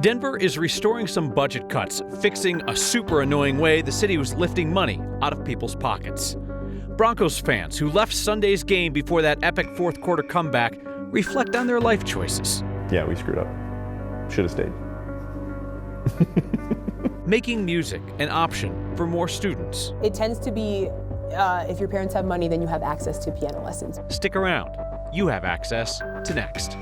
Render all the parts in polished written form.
Denver is restoring some budget cuts, fixing a super annoying way the city was lifting money out of people's pockets. Broncos fans who left Sunday's game before that epic fourth quarter comeback reflect on their life choices. Yeah, we screwed up. Should have stayed. Making music an option for more students. It tends to be, if your parents have money, then you have access to piano lessons. Stick around. You have access to next.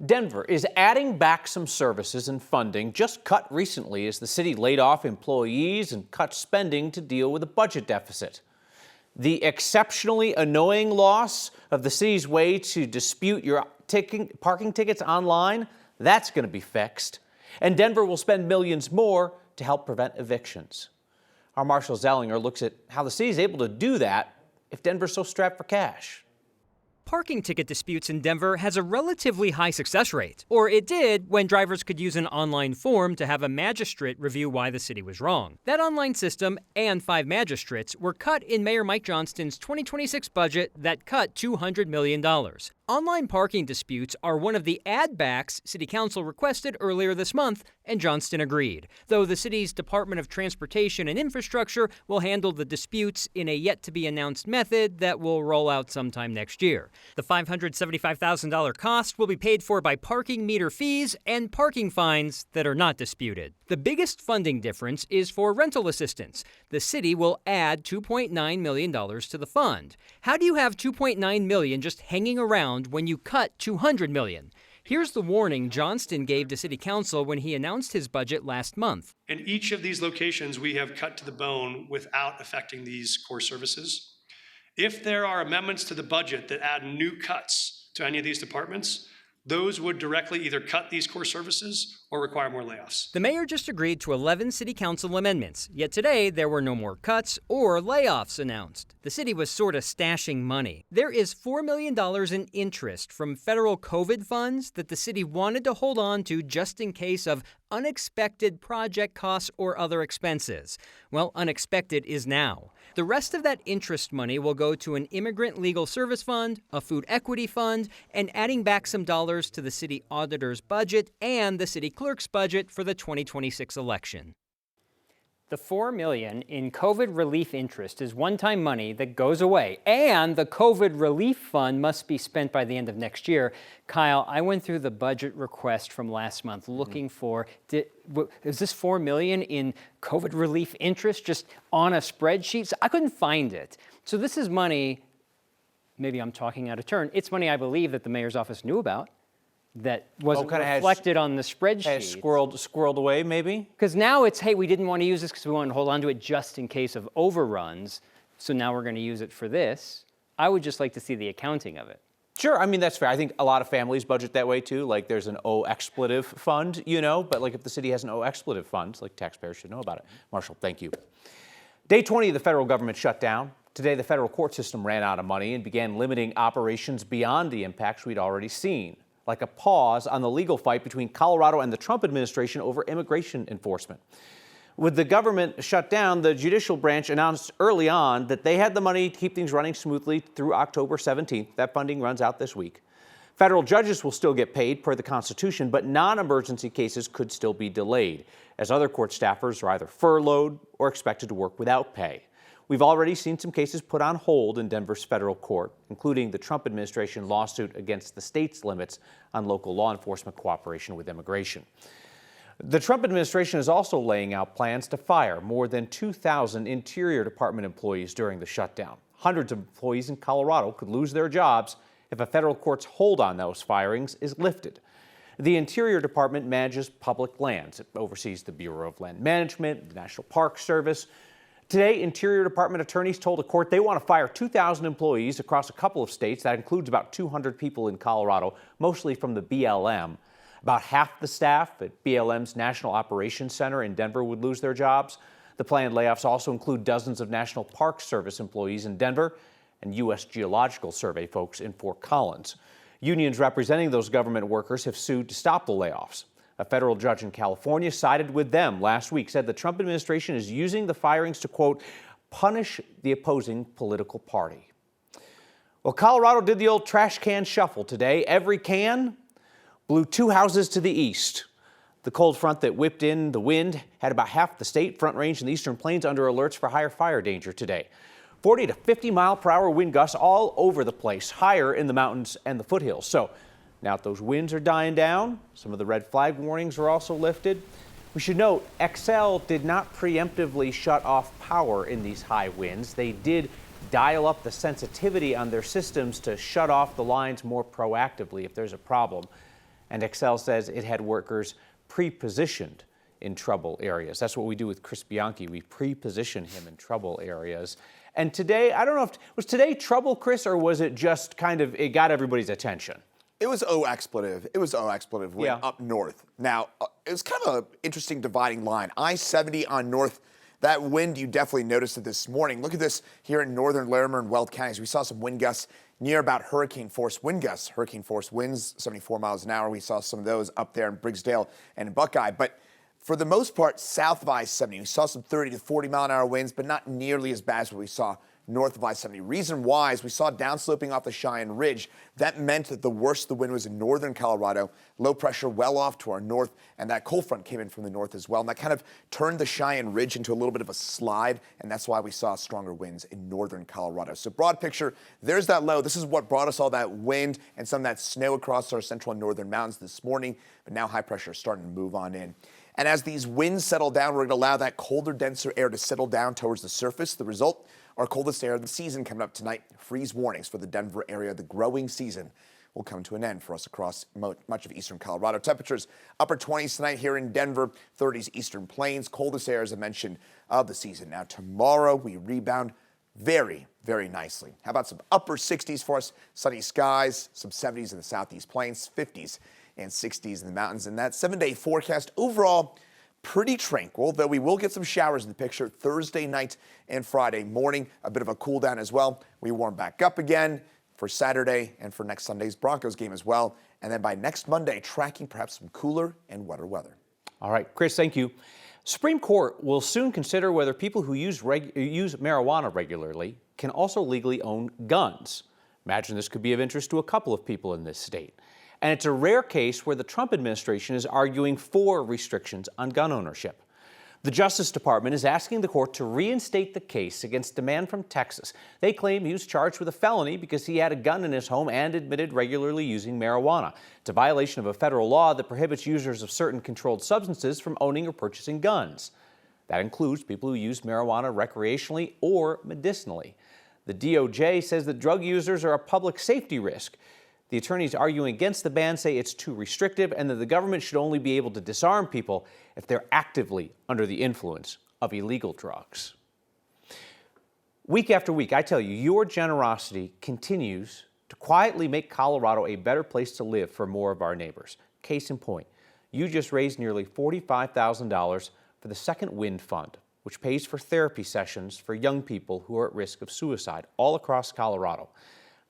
Denver is adding back some services and funding just cut recently as the city laid off employees and cut spending to deal with a budget deficit. The exceptionally annoying loss of the city's way to dispute your parking tickets online, that's going to be fixed. And Denver will spend millions more to help prevent evictions. Our Marshall Zellinger looks at how the city is able to do that if Denver's so strapped for cash. Parking ticket disputes in Denver has a relatively high success rate, or it did when drivers could use an online form to have a magistrate review why the city was wrong. That online system and 5 magistrates were cut in Mayor Mike Johnston's 2026 budget that cut $200 million. Online parking disputes are one of the add-backs City Council requested earlier this month, and Johnston agreed, though the city's Department of Transportation and Infrastructure will handle the disputes in a yet-to-be-announced method that will roll out sometime next year. The $575,000 cost will be paid for by parking meter fees and parking fines that are not disputed. The biggest funding difference is for rental assistance. The city will add $2.9 million to the fund. How do you have $2.9 million just hanging around when you cut $200 million? Here's the warning Johnston gave to City Council when he announced his budget last month. In each of these locations, we have cut to the bone without affecting these core services. If there are amendments to the budget that add new cuts to any of these departments, those would directly either cut these core services or require more layoffs. The mayor just agreed to 11 city council amendments, yet today there were no more cuts or layoffs announced. The city was sort of stashing money. There is $4 million in interest from federal COVID funds that the city wanted to hold on to just in case of unexpected project costs or other expenses. Well, unexpected is now. The rest of that interest money will go to an immigrant legal service fund, a food equity fund, and adding back some dollars to the city auditor's budget and the city clerk's budget for the 2026 election. The $4 million in COVID relief interest is one-time money that goes away, and the COVID relief fund must be spent by the end of next year. Kyle, I went through the budget request from last month looking for, is this $4 million in COVID relief interest just on a spreadsheet? So I couldn't find it. So this is money, maybe I'm talking out of turn, it's money I believe that the mayor's office knew about, that wasn't reflected on the spreadsheet. Squirreled away, maybe? Because now it's, hey, we didn't want to use this because we wanted to hold on to it just in case of overruns, so now we're going to use it for this. I would just like to see the accounting of it. Sure, I mean, that's fair. I think a lot of families budget that way, too. Like, there's an O-expletive fund, you know, but like if the city has an O-expletive fund, like taxpayers should know about it. Marshall, thank you. Day 20 of the federal government shutdown. Today, the federal court system ran out of money and began limiting operations beyond the impacts we'd already seen, like a pause on the legal fight between Colorado and the Trump administration over immigration enforcement. With the government shut down, the judicial branch announced early on that they had the money to keep things running smoothly through October 17th. That funding runs out this week. Federal judges will still get paid per the Constitution, but non-emergency cases could still be delayed, as other court staffers are either furloughed or expected to work without pay. We've already seen some cases put on hold in Denver's federal court, including the Trump administration lawsuit against the state's limits on local law enforcement cooperation with immigration. The Trump administration is also laying out plans to fire more than 2,000 Interior Department employees during the shutdown. Hundreds of employees in Colorado could lose their jobs if a federal court's hold on those firings is lifted. The Interior Department manages public lands. It oversees the Bureau of Land Management, the National Park Service. Today, Interior Department attorneys told a court they want to fire 2,000 employees across a couple of states. That includes about 200 people in Colorado, mostly from the BLM. About half the staff at BLM's National Operations Center in Denver would lose their jobs. The planned layoffs also include dozens of National Park Service employees in Denver and U.S. Geological Survey folks in Fort Collins. Unions representing those government workers have sued to stop the layoffs. A federal judge in California sided with them last week, said the Trump administration is using the firings to, quote, punish the opposing political party. Well, Colorado did the old trash can shuffle today. Every can blew 2 houses to the east. The cold front that whipped in the wind had about half the state, Front Range, and the Eastern Plains under alerts for higher fire danger today. 40 to 50 mile per hour wind gusts all over the place, higher in the mountains and the foothills. So now that those winds are dying down, some of the red flag warnings are also lifted. We should note, Xcel did not preemptively shut off power in these high winds. They did dial up the sensitivity on their systems to shut off the lines more proactively if there's a problem. And Xcel says it had workers pre-positioned in trouble areas. That's what we do with Chris Bianchi. We pre-position him in trouble areas. And today, I don't know if, was today trouble, Chris, or was it just kind of, it got everybody's attention? It was O-expletive. It was O-expletive wind up north. Now, it was kind of an interesting dividing line. I-70 on north, that wind, you definitely noticed it this morning. Look at this here in northern Larimer and Weld counties. We saw some wind gusts near about hurricane force wind gusts. Hurricane force winds, 74 miles an hour. We saw some of those up there in Briggsdale and in Buckeye. But for the most part, south of I-70, we saw some 30 to 40 mile an hour winds, but not nearly as bad as what we saw north of I-70. Reason why is we saw downsloping off the Cheyenne Ridge. That meant that the worst of the wind was in northern Colorado, low pressure well off to our north, and that cold front came in from the north as well. And that kind of turned the Cheyenne Ridge into a little bit of a slide, and that's why we saw stronger winds in northern Colorado. So broad picture, there's that low. This is what brought us all that wind and some of that snow across our central and northern mountains this morning, but now high pressure is starting to move on in. And as these winds settle down, we're going to allow that colder, denser air to settle down towards the surface. The result, our coldest air of the season coming up tonight. Freeze warnings for the Denver area. The growing season will come to an end for us across much of eastern Colorado. Temperatures upper 20s tonight here in Denver, 30s eastern plains. Coldest air, as I mentioned, of the season. Now tomorrow we rebound very, very nicely. How about some upper 60s for us? Sunny skies, some 70s in the southeast plains, 50s and 60s in the mountains. And that 7-day forecast overall pretty tranquil, though we will get some showers in the picture Thursday night and Friday morning. A bit of a cool down as well. We warm back up again for Saturday and for next Sunday's Broncos game as well. And then by next Monday, tracking perhaps some cooler and wetter weather. All right, Chris, thank you. Supreme Court will soon consider whether people who use marijuana regularly can also legally own guns. Imagine this could be of interest to a couple of people in this state. And it's a rare case where the Trump administration is arguing for restrictions on gun ownership. The Justice Department is asking the court to reinstate the case against a man from Texas. They claim he was charged with a felony because he had a gun in his home and admitted regularly using marijuana. It's a violation of a federal law that prohibits users of certain controlled substances from owning or purchasing guns. That includes people who use marijuana recreationally or medicinally. The DOJ says that drug users are a public safety risk. The attorneys arguing against the ban say it's too restrictive and that the government should only be able to disarm people if they're actively under the influence of illegal drugs. Week after week, I tell you, your generosity continues to quietly make Colorado a better place to live for more of our neighbors. Case in point, you just raised nearly $45,000 for the Second Wind Fund, which pays for therapy sessions for young people who are at risk of suicide all across Colorado.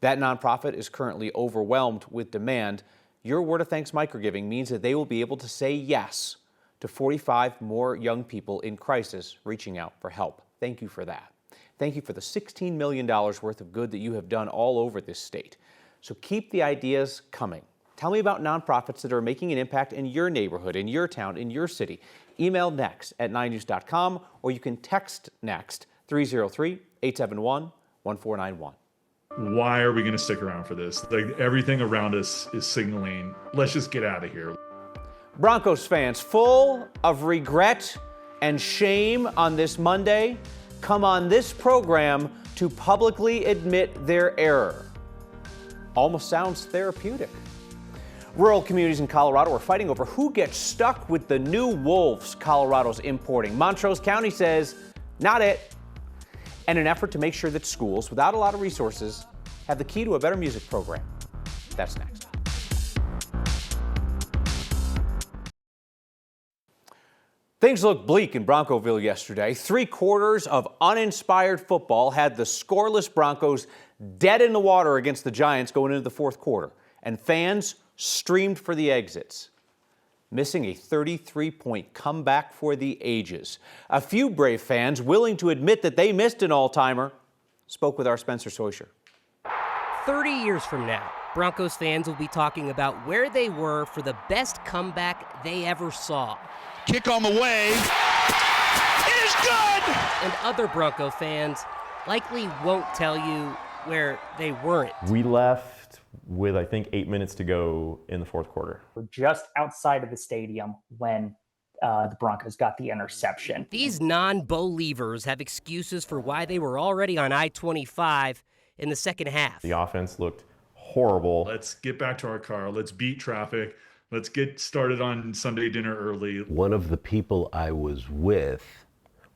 That nonprofit is currently overwhelmed with demand. Your Word of Thanks microgiving means that they will be able to say yes to 45 more young people in crisis reaching out for help. Thank you for that. Thank you for the $16 million worth of good that you have done all over this state. So keep the ideas coming. Tell me about nonprofits that are making an impact in your neighborhood, in your town, in your city. Email next@9news.com, or you can text next 303-871-1491. Why are we going to stick around for this? Like, everything around us is signaling, let's just get out of here. Broncos fans, full of regret and shame on this Monday, come on this program to publicly admit their error. Almost sounds therapeutic. Rural communities in Colorado are fighting over who gets stuck with the new wolves Colorado's importing. Montrose County says, not it. And an effort to make sure that schools without a lot of resources have the key to a better music program. That's next. Things looked bleak in Broncoville yesterday. 3/4 of uninspired football had the scoreless Broncos dead in the water against the Giants going into the fourth quarter, and fans streamed for the exits, missing a 33-point comeback for the ages. A few brave fans willing to admit that they missed an all-timer spoke with our Spencer Soisher. 30 years from now, Broncos fans will be talking about where they were for the best comeback they ever saw. Kick on the way. It is good! And other Bronco fans likely won't tell you where they weren't. We left with, I think, 8 minutes to go in the fourth quarter. We're just outside of the stadium when the Broncos got the interception. These non-believers have excuses for why they were already on I-25 in the second half. The offense looked horrible. Let's get back to our car. Let's beat traffic. Let's get started on Sunday dinner early. One of the people I was with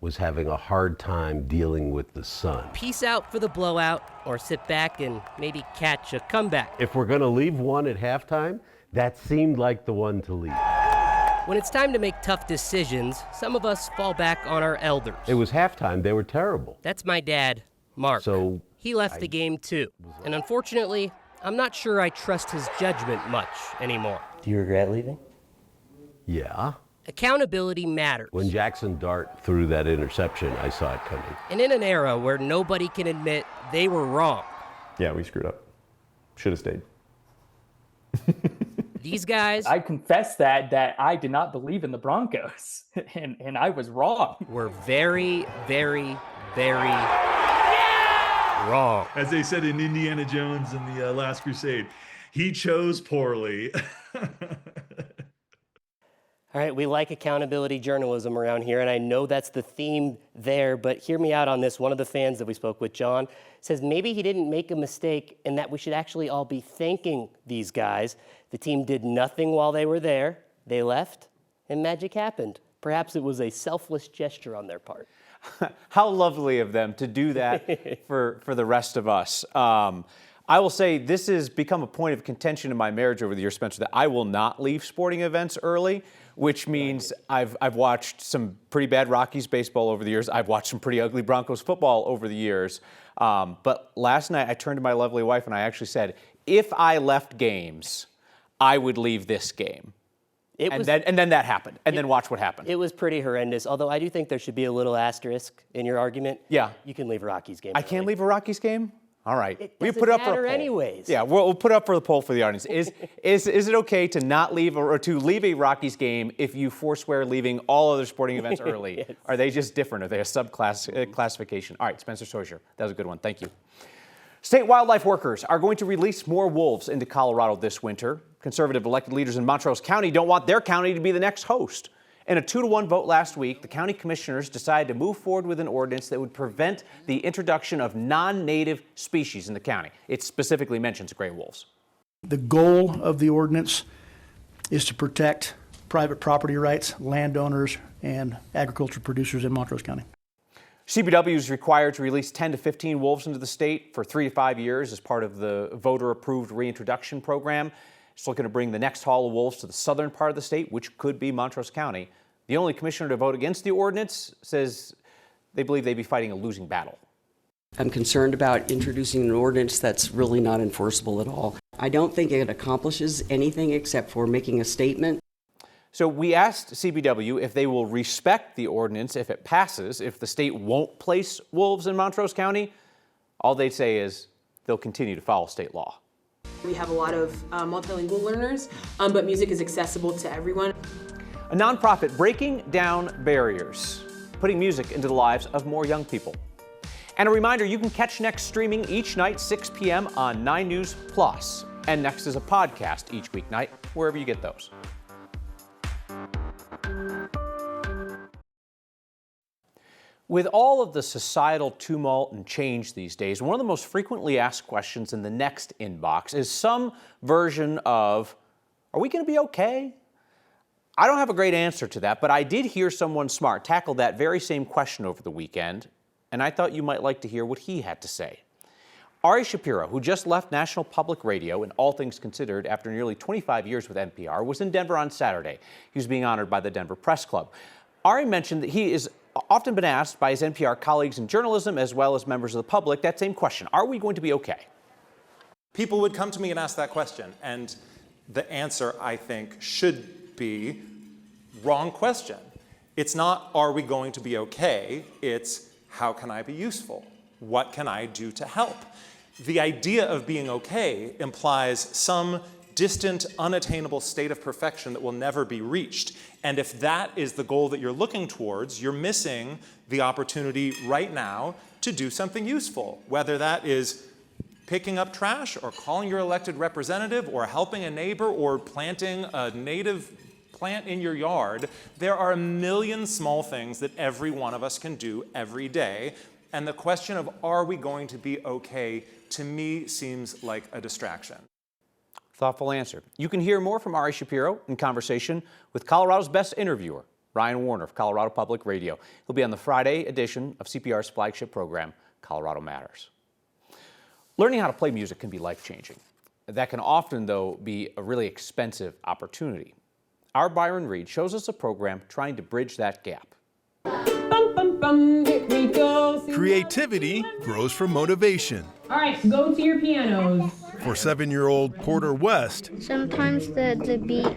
was having a hard time dealing with the sun. Peace out for the blowout, or sit back and maybe catch a comeback. If we're gonna leave one at halftime, that seemed like the one to leave. When it's time to make tough decisions, some of us fall back on our elders. It was halftime, they were terrible. That's my dad, Mark. So he left the game too. And unfortunately, I'm not sure I trust his judgment much anymore. Do you regret leaving? Yeah. Accountability matters. When Jackson Dart threw that interception, I saw it coming. And in an era where nobody can admit they were wrong. Yeah, we screwed up. Should have stayed. These guys, I confess that I did not believe in the Broncos, and I was wrong. Were very, very, very wrong. As they said in Indiana Jones in the Last Crusade, he chose poorly. All right, we like accountability journalism around here, and I know that's the theme there, but hear me out on this. One of the fans that we spoke with, John, says maybe he didn't make a mistake and that we should actually all be thanking these guys. The team did nothing while they were there. They left, and magic happened. Perhaps it was a selfless gesture on their part. How lovely of them to do that for the rest of us. I will say this has become a point of contention in my marriage over the years, Spencer, that I will not leave sporting events early, which means I've watched some pretty bad Rockies baseball over the years. I've watched some pretty ugly Broncos football over the years. But last night I turned to my lovely wife and I actually said, if I left games, I would leave this game. And then that happened. And then watch what happened. It was pretty horrendous, although I do think there should be a little asterisk in your argument. Yeah. You can leave a Rockies game. I can't leave a Rockies game? All right. It We doesn't put up for a matter poll. anyways. Yeah, we'll put up for the poll for the audience. Is it okay to not leave or to leave a Rockies game if you forswear leaving all other sporting events early? Yes. Are they just different? Are they a classification? All right, Spencer Sozier, that was a good one. Thank you. State wildlife workers are going to release more wolves into Colorado this winter. Conservative elected leaders in Montrose County don't want their county to be the next host. In a 2-to-1 vote last week, the county commissioners decided to move forward with an ordinance that would prevent the introduction of non-native species in the county. It specifically mentions gray wolves. The goal of the ordinance is to protect private property rights, landowners, and agriculture producers in Montrose County. CBW is required to release 10 to 15 wolves into the state for 3 to 5 years as part of the voter-approved reintroduction program. It's looking to bring the next haul of wolves to the southern part of the state, which could be Montrose County. The only commissioner to vote against the ordinance says they believe they'd be fighting a losing battle. I'm concerned about introducing an ordinance that's really not enforceable at all. I don't think it accomplishes anything except for making a statement. So we asked CBW if they will respect the ordinance if it passes, if the state won't place wolves in Montrose County. All they say is they'll continue to follow state law. We have a lot of multilingual learners, but music is accessible to everyone. A nonprofit breaking down barriers, putting music into the lives of more young people. And a reminder, you can catch Next streaming each night, 6 p.m. on 9 News Plus. And Next is a podcast each weeknight, wherever you get those. With all of the societal tumult and change these days, one of the most frequently asked questions in the Next inbox is some version of, are we going to be okay? I don't have a great answer to that, but I did hear someone smart tackle that very same question over the weekend, and I thought you might like to hear what he had to say. Ari Shapiro, who just left National Public Radio and All Things Considered after nearly 25 years with NPR, was in Denver on Saturday. He was being honored by the Denver Press Club. Ari mentioned that he is often been asked by his NPR colleagues in journalism as well as members of the public that same question. Are we going to be okay? People would come to me and ask that question, and the answer, I think, should be wrong question. It's not, are we going to be okay? It's, how can I be useful? What can I do to help? The idea of being okay implies some distant, unattainable state of perfection that will never be reached. And if that is the goal that you're looking towards, you're missing the opportunity right now to do something useful, whether that is picking up trash or calling your elected representative or helping a neighbor or planting a native plant in your yard. There are a million small things that every one of us can do every day. And the question of are we going to be okay, to me, seems like a distraction. Thoughtful answer. You can hear more from Ari Shapiro in conversation with Colorado's best interviewer, Ryan Warner of Colorado Public Radio. He'll be on the Friday edition of CPR's flagship program, Colorado Matters. Learning how to play music can be life-changing. That can often, though, be a really expensive opportunity. Our Byron Reed shows us a program trying to bridge that gap. Here we go. Creativity grows from motivation. All right, go to your pianos. For 7-year-old Porter West, sometimes the beat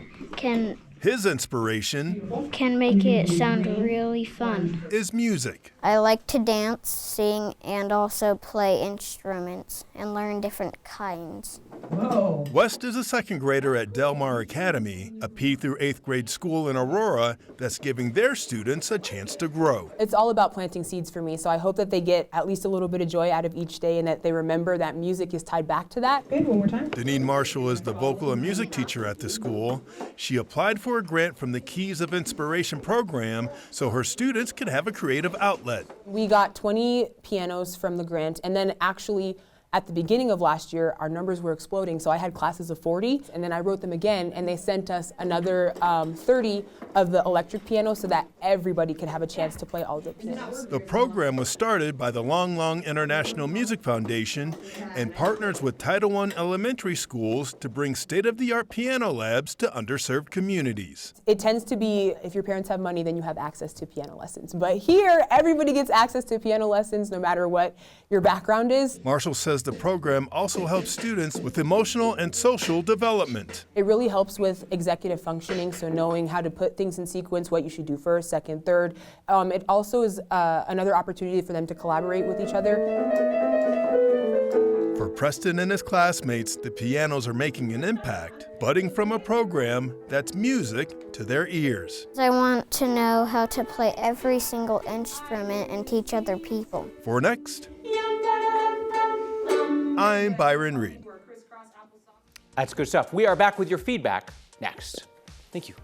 his inspiration can make it sound really fun. Is music. I like to dance, sing, and also play instruments and learn different kinds. Whoa. West is a second grader at Del Mar Academy, a P through 8th grade school in Aurora that's giving their students a chance to grow. It's all about planting seeds for me, so I hope that they get at least a little bit of joy out of each day and that they remember that music is tied back to that. Good, one more time. Deneen Marshall is the vocal and music teacher at the school. She applied for a grant from the Keys of Inspiration program so her students could have a creative outlet. We got 20 pianos from the grant, and then actually at the beginning of last year, our numbers were exploding, so I had classes of 40, and then I wrote them again, and they sent us another 30 of the electric pianos so that everybody could have a chance to play all the pianos. The program was started by the Long Long International Music Foundation and partners with Title I elementary schools to bring state-of-the-art piano labs to underserved communities. It tends to be, if your parents have money, then you have access to piano lessons. But here, everybody gets access to piano lessons no matter what your background is. Marshall says the program also helps students with emotional and social development. It really helps with executive functioning, so knowing how to put things in sequence, what you should do first, second, third. It also is another opportunity for them to collaborate with each other. For Preston and his classmates, the pianos are making an impact, budding from a program that's music to their ears. I want to know how to play every single instrument and teach other people. For Next, I'm Byron Reed. That's good stuff. We are back with your feedback next. Thank you.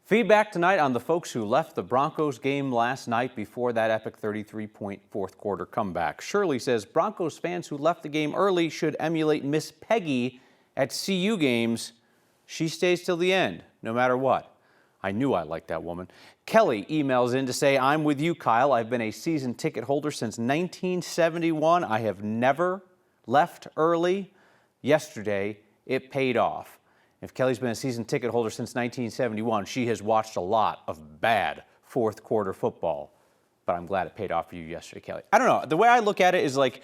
Feedback tonight on the folks who left the Broncos game last night before that epic 33-point fourth quarter comeback. Shirley says Broncos fans who left the game early should emulate Miss Peggy at CU games. She stays till the end, no matter what. I knew I liked that woman. Kelly emails in to say, I'm with you, Kyle. I've been a season ticket holder since 1971. I have never left early. Yesterday, it paid off. If Kelly's been a season ticket holder since 1971, she has watched a lot of bad fourth quarter football. But I'm glad it paid off for you yesterday, Kelly. I don't know. The way I look at it is like,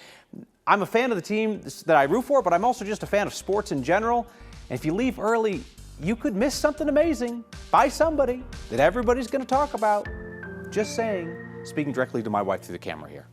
I'm a fan of the team that I root for, but I'm also just a fan of sports in general. And if you leave early, you could miss something amazing by somebody that everybody's going to talk about. Just saying. Speaking directly to my wife through the camera here.